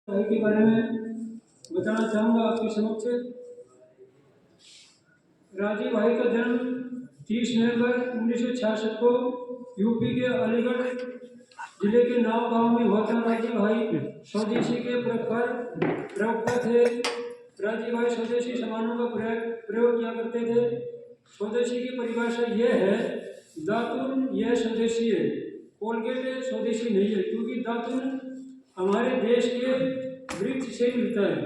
भाई के बारे में बताना चाहूँगा आपके समक्ष। राजीव भाई का जन्म 30 नवंबर 1966 को यूपी के अलीगढ़ जिले के नाव गांव में हुआ था। राजीव भाई स्वदेशी के प्रवक्ता थे। राजीव भाई स्वदेशी सामानों का प्रयोग किया करते थे। स्वदेशी की परिभाषा यह है, दातुन यह स्वदेशी है, कोलगेट स्वदेशी नहीं है, क्योंकि दातुन हमारे देश के वृक्ष से मिलता है।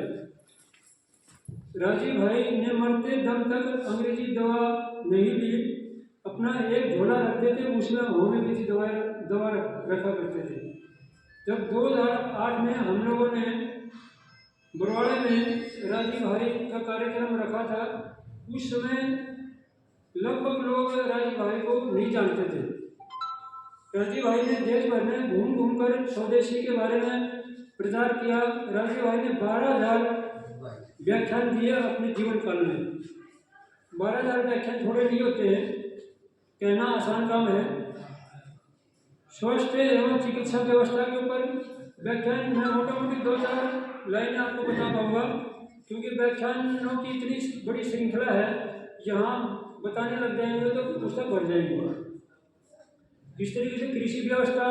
राजीव भाई ने मरते दम तक अंग्रेजी दवा नहीं ली। अपना एक झोला रखते थे, उसमें होम्योपैथी दवा रखा करते थे। जब 2008 में हम लोगों ने बरवाड़े में राजीव भाई का कार्यक्रम रखा था, उस समय लगभग लोग राजीव भाई को नहीं जानते थे। राजीव भाई ने देश भर में घूम घूम कर स्वदेशी के बारे में प्रचार किया। राजीव भाई ने 12,000 व्याख्यान दिए अपने जीवन काल में। 12,000 व्याख्यान थोड़े नहीं होते हैं, कहना आसान काम है। स्वास्थ्य एवं चिकित्सा व्यवस्था के ऊपर व्याख्यान मैं मोटा मोटी 2-4 लाइनें आपको बता पाऊंगा, क्योंकि व्याख्यानों की इतनी बड़ी श्रृंखला है, यहाँ बताने लग जाएंगे तो पुस्तक भर जाएंगे। इस तरीके से कृषि व्यवस्था,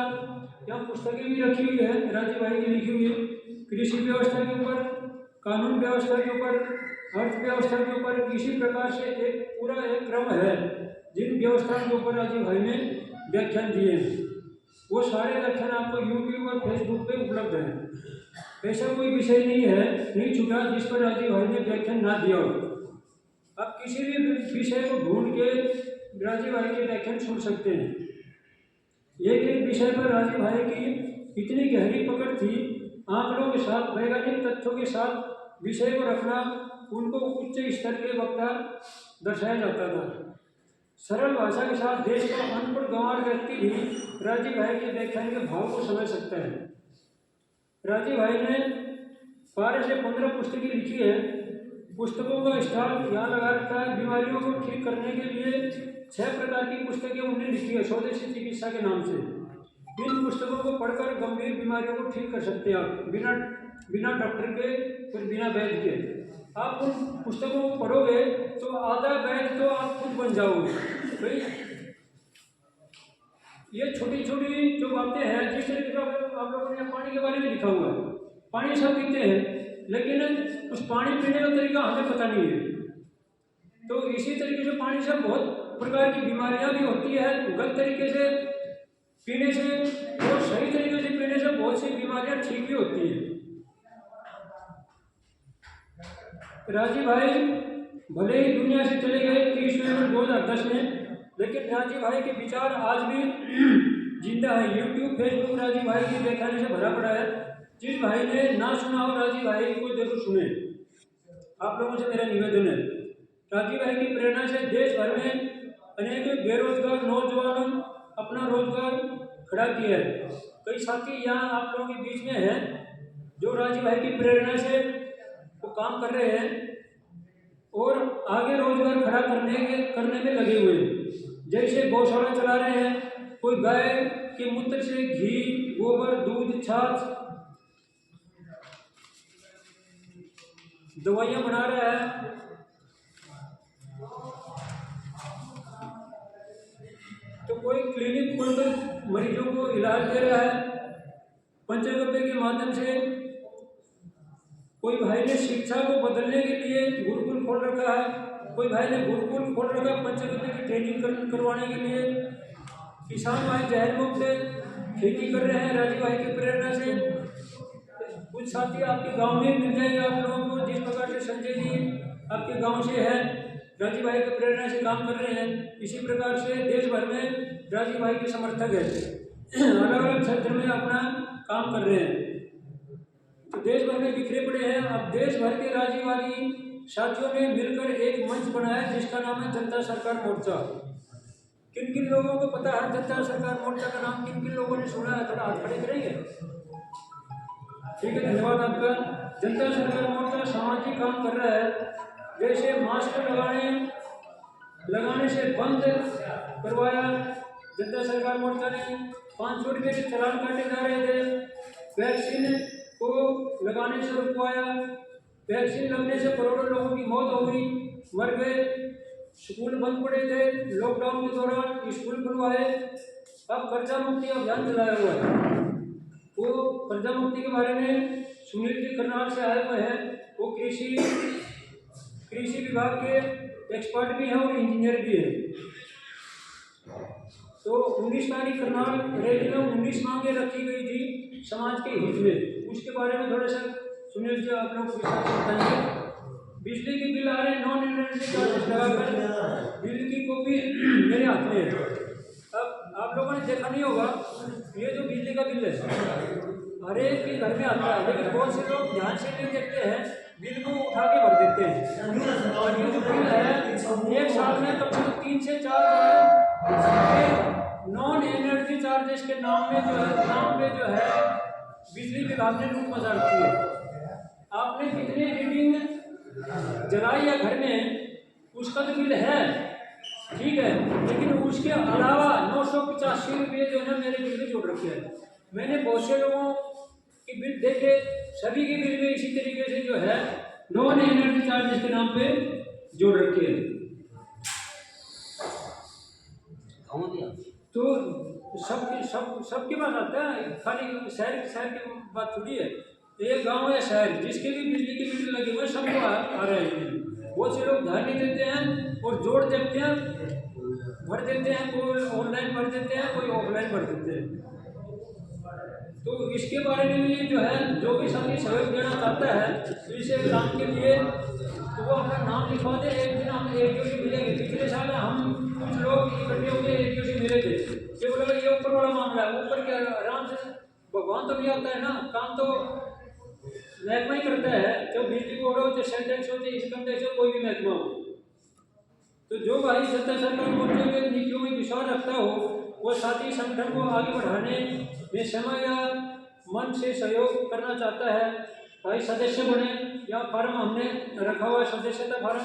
यहाँ पुस्तकें भी रखी हुई है राजीव भाई की लिखी हुई है। कृषि व्यवस्था के ऊपर, कानून व्यवस्था के ऊपर, अर्थव्यवस्था के ऊपर, इसी प्रकार से एक पूरा एक क्रम है जिन व्यवस्थाओं के ऊपर राजीव भाई ने व्याख्यान दिए हैं। वो सारे व्याख्यान आपको यूट्यूब और फेसबुक पे उपलब्ध है। ऐसा कोई विषय नहीं है, नहीं छूटा जिस पर राजीव भाई ने व्याख्यान ना दिया हो। आप किसी भी विषय को ढूंढ के राजीव भाई के व्याख्यान सुन सकते हैं। एक एक विषय पर राजीव भाई की इतनी गहरी पकड़ थी, आंकड़ों के साथ, वैज्ञानिक तथ्यों के साथ विषय को रखना, उनको उच्च स्तर के वक्ता दर्शाया जाता था। सरल भाषा के साथ देश का अनपढ़ गंवार व्यक्ति भी राजीव भाई के व्याख्यान के भाव को समझ सकता है। राजीव भाई ने 12 से 15 पुस्तकें लिखी है। पुस्तकों का स्टॉल यहाँ लगा रखा है। बीमारियों को ठीक करने के लिए 6 प्रकार की पुस्तकें उन्हें लिखी है स्वदेशी चिकित्सा के नाम से। इन पुस्तकों को पढ़कर गंभीर बीमारियों को ठीक कर सकते हैं आप, बिना डॉक्टर के, फिर बिना वैद्य के। आप उन पुस्तकों को पढ़ोगे तो आधा वैद्य तो आप खुद बन जाओगे। भाई ये छोटी छोटी जो बातें हैं, जिस तरीके से आप लोगों ने पानी के बारे में लिखा हुआ है, पानी सब पीते हैं, लेकिन उस पानी पीने का तरीका हमें पता नहीं है। तो इसी तरीके से पानी से बहुत प्रकार की बीमारियां भी होती है। गलत तरीके से पीने से और सही तरीके से पीने से बहुत सी बीमारियां ठीक भी होती है। राजीव भाई भले ही दुनिया से चले गए 30 नवंबर 2010 में, लेकिन राजीव भाई के विचार आज भी जिंदा है। यूट्यूब, फेसबुक राजीव भाई के व्याख्यान से भरा पड़ा है। जिस भाई ने ना सुना हो राजीव भाई को जरूर सुने। आप लोगों से मेरा निवेदन है। राजीव भाई की प्रेरणा से देश भर में अनेक बेरोजगार नौजवानों अपना रोजगार खड़ा किया है। कई साथी यहाँ आप लोगों के बीच में हैं जो राजीव भाई की प्रेरणा से वो काम कर रहे हैं और आगे रोजगार खड़ा करने में लगे हुए हैं। जैसे गौशाला चला रहे हैं, कोई गाय के मूत्र से घी, गोबर, दूध, छाछ, दवाइयाँ बना रहा है। तो कोई क्लिनिक खोलकर मरीजों को इलाज दे रहा है पंचगव्य के माध्यम से। कोई भाई ने शिक्षा को बदलने के लिए गुरुकुल खोल रखा है। कोई भाई ने गुरुकुल खोल रखा है पंचगव्य की ट्रेनिंग करवाने के लिए। किसान भाई जहर मुक्त खेती कर रहे हैं राजीव भाई की प्रेरणा से। कुछ साथी आपके गांव में मिल जाएंगे आप लोगों को, जिस प्रकार से संजय जी आपके गांव से है, राजीव भाई की प्रेरणा से काम कर रहे हैं। इसी प्रकार से देश भर में राजीव भाई के समर्थक है, अलग अलग क्षेत्र में अपना काम कर रहे हैं। तो देश भर में बिखरे पड़े हैं। अब देश भर के राजीववादी साथियों ने मिलकर एक मंच बनाया जिसका नाम है जनता सरकार मोर्चा। किन किन लोगों को पता है जनता सरकार मोर्चा का नाम? किन किन लोगों ने सुना है? थोड़ा हाथ खड़े करेंगे। ठीक है, धन्यवाद आपका। जनता सरकार मोर्चा सामाजिक काम कर रहा है। जैसे मास्क लगाने से बंद करवाया जनता सरकार मोर्चा ने। 500 रुपये के चालान काटे जा रहे थे। वैक्सीन को लगाने से रुकवाया। वैक्सीन लगने से करोड़ों लोगों की मौत हो गई, मर गए। स्कूल बंद पड़े थे, लॉकडाउन के दौरान स्कूल खुलवाए। अब कर्जा मुक्ति अभियान चलाया हुआ है। वो कर्जा मुक्ति के बारे में सुनील जी करनाल से आए हुए हैं। वो कृषि विभाग के एक्सपर्ट भी हैं और इंजीनियर भी हैं। तो 19 तारीख करनाल रैली में 19 मांगे रखी गई थी समाज के हित में। उसके बारे में थोड़ा सा सुनील जी आप लोग विस्तार से बताएंगे। बिजली के बिल आ रहे हैं नॉन एनर्जी चार्जेस लगाकर, बिल की कॉपी मेरे हाथ में है। अब आप लोगों ने देखा नहीं होगा, ये जो बिजली का बिल है हर एक के घर में आता है, लेकिन बहुत से लोग ध्यान से नहीं देखते हैं, बिल को उठा के भर देते हैं। और ये जो बिल है एक साल में कम से कम 3 से 4 नॉन एनर्जी चार्जेस के नाम में जो है बिजली विभाग ने लूट मचा रखी है। आपने कितनी रीडिंग जलाई है घर में, उसका तो बिल है ठीक है, लेकिन उसके अलावा 985 रुपये जो है मेरे बिल में जोड़ रखे हैं। मैंने बहुत से लोगों के बिल देखे, सभी के बिल में इसी तरीके से जो है नॉन एनर्जी चार्जेस के नाम पे जोड़ रखे हैं। तो सबके पास आता है, खाली शहर की बात थोड़ी है। एक गांव या शहर जिसके भी बिजली के बिल लगे हुए सबको आ रहे हैं। बहुत से लोग ध्यान नहीं देते हैं और जोड़ देते हैं, भर देते हैं, कोई ऑनलाइन भर देते हैं, कोई ऑफलाइन भर देते हैं। तो इसके बारे में भी जो है जो भी सभी सहयोग देना चाहता है तो इसे काम के लिए तो वो अपना नाम लिखवा दे। एक दिन हम एक से मिलेंगे। पिछले साल हम कुछ लोग इकट्ठे होकर एक से मिले थे। ये बोला ये ऊपर वाला मामला है, ऊपर के आराम से भगवान तो नहीं आता है ना, काम तो महकमा ही करता है। जो बिजली बोर्ड हो, चाहे सेंटेक्स हो, चाहे इनकम टैक्स हो, कोई भी महकमा हो। तो जो भाई सत्ता सरकार बोलते हुए नीतियों में विश्वास रखता हो, वो साथी संगठन को आगे बढ़ाने में समय या मन से सहयोग करना चाहता है, भाई सदस्य बने या फॉर्म हमने रखा हुआ है सदस्यता फॉर्म।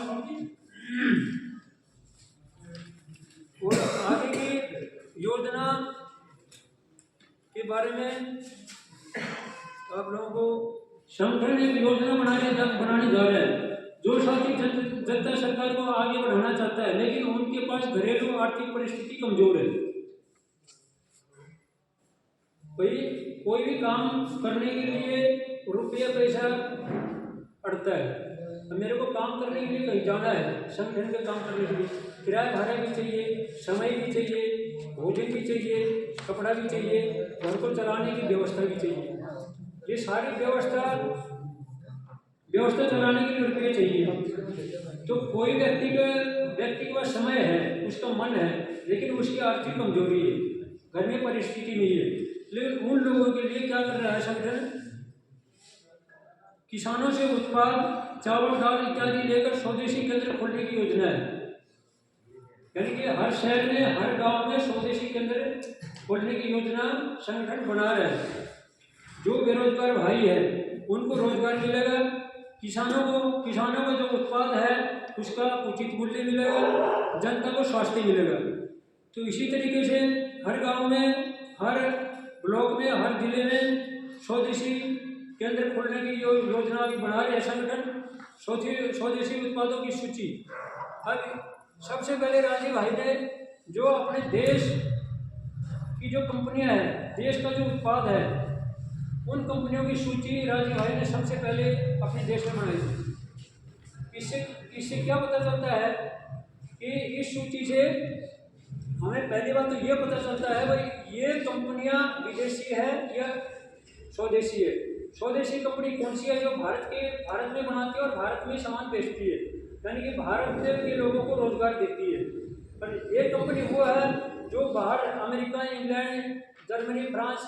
और आगे की योजना के बारे में आप लोगों को संगठन एक योजना बनाने जा रहा है। जो साथी जनता सरकार को आगे बढ़ाना चाहता है लेकिन उनके पास घरेलू आर्थिक परिस्थिति कमजोर है। भाई कोई भी काम करने के लिए रुपया पैसा अड़ता है। अब मेरे को काम करने के लिए कहीं जाना है, संगठन के काम करने के लिए किराया भाड़ा भी चाहिए, समय भी चाहिए, भोजन भी चाहिए, कपड़ा भी चाहिए, घर को चलाने की व्यवस्था भी चाहिए। ये सारी व्यवस्था चलाने के लिए रुपये चाहिए। तो कोई व्यक्ति के पास समय है, उसका मन है, लेकिन उसकी आर्थिक कमजोरी है, घर में परिस्थिति नहीं है। लेकिन उन लोगों के लिए क्या कर रहा है संगठन? किसानों से उत्पाद चावल दाल इत्यादि लेकर स्वदेशी केंद्र खोलने की योजना है। यानी कि हर शहर में हर गांव में स्वदेशी केंद्र खोलने की योजना संगठन बना रहा है। जो बेरोजगार भाई है उनको रोजगार मिलेगा, किसानों का जो उत्पाद है उसका उचित मूल्य मिलेगा, जनता को स्वास्थ्य मिलेगा। तो इसी तरीके से हर गांव में, हर ब्लॉक में, हर जिले में स्वदेशी केंद्र खोलने की योजना भी बना रहे हैं संगठन। स्वदेशी उत्पादों की सूची। अब सबसे पहले राजीव भाई ने जो अपने देश की जो कंपनियां हैं, देश का जो उत्पाद है, उन कंपनियों की सूची राजीव भाई ने सबसे पहले अपने देश में बनाई थी। इससे क्या पता चलता है कि इस सूची से हमें पहली बात तो ये पता चलता है भाई ये कंपनियां विदेशी है या स्वदेशी है। स्वदेशी कंपनी कौन सी है? जो भारत में बनाती है और भारत में सामान बेचती है, यानी कि भारत के लोगों को रोजगार देती है। पर एक कंपनी वो है जो बाहर अमेरिका, इंग्लैंड, जर्मनी, फ्रांस,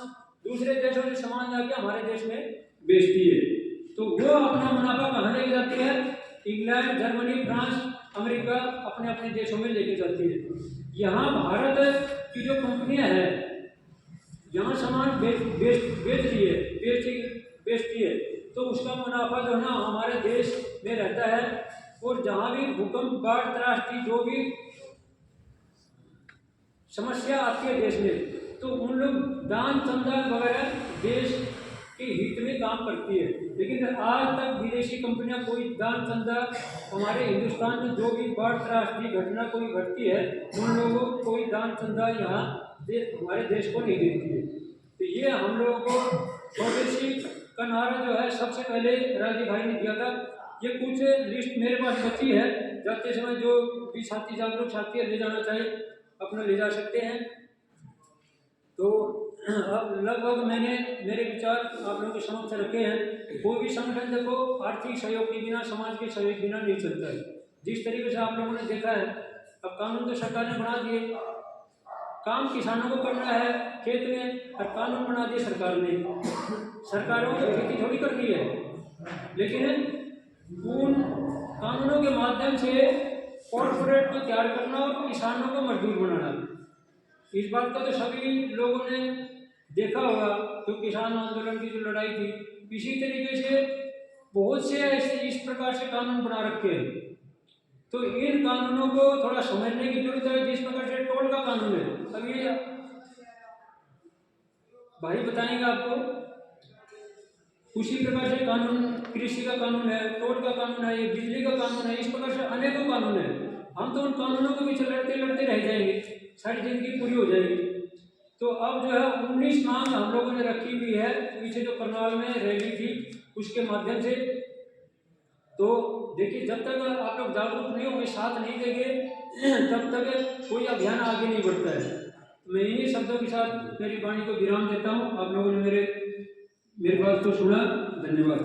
दूसरे देशों से सामान लाके हमारे देश में बेचती है। तो वो अपना मुनाफा कहाँ लेके जाती है? इंग्लैंड, जर्मनी, फ्रांस, अमेरिका अपने अपने देशों में लेके जाती है। यहाँ भारत की जो कंपनियां हैं यहाँ सामान बेचती है तो उसका मुनाफा जो है ना हमारे देश में रहता है। और जहाँ भी भूकंप, बाढ़, त्रासदी, जो भी समस्या आती है देश में, तो उन लोग दान चंदा वगैरह देश के हित में काम करती है। लेकिन आज तक विदेशी कंपनियां कोई दान चंदा हमारे हिंदुस्तान में जो भी बाढ़ त्रासदी घटना कोई घटती है उन लोगों को कोई दान चंदा यहाँ हमारे देश को नहीं देती है। तो ये हम लोगों को स्वदेशी का नारा जो है सबसे पहले राजीव भाई ने दिया था। ये कुछ लिस्ट मेरे पास बची है, जाते समय जो भी साथी जागरूक साथी ले जाना चाहे अपना ले जा सकते हैं। तो अब लगभग मैंने मेरे विचार आप लोगों के समक्ष रखे हैं। कोई भी संगठन देखो आर्थिक सहयोग के बिना, समाज के सहयोग के बिना नहीं चलता है। जिस तरीके से आप लोगों ने देखा है, अब कानून तो सरकार ने बना दिए, काम किसानों को करना है खेत में, और कानून बना दिए सरकार ने। सरकारों को खेती थोड़ी करनी है, लेकिन उन कानूनों के माध्यम से कॉर्पोरेट को तैयार करना और किसानों को मजदूर बनाना। इस बात का तो सभी लोगों ने देखा होगा, तो किसान आंदोलन की जो लड़ाई थी, इसी तरीके से बहुत से ऐसे इस प्रकार से कानून बना रखे हैं। तो इन कानूनों को थोड़ा समझने की जरूरत है। जिस प्रकार से टोल का कानून है, अभी भाई बताएंगे आपको, उसी प्रकार से कानून कृषि का कानून है, टोल का कानून है, ये बिजली का कानून है, इस प्रकार से अनेकों कानून है। हम तो उन कानूनों के पीछे लड़ते लड़ते रह जाएंगे, सारी जिंदगी पूरी हो जाएगी। तो अब जो है 19 मांग हम लोगों ने रखी हुई है, पीछे जो करनाल में रैली थी उसके माध्यम से। तो देखिए, जब तक आप लोग जागरूक नहीं होंगे, साथ नहीं देंगे, तब तक कोई अभियान आगे नहीं बढ़ता है। मैं इन्हीं शब्दों के साथ मेरी वाणी को विराम देता हूँ। आप लोगों ने मेरे बात को सुना, धन्यवाद।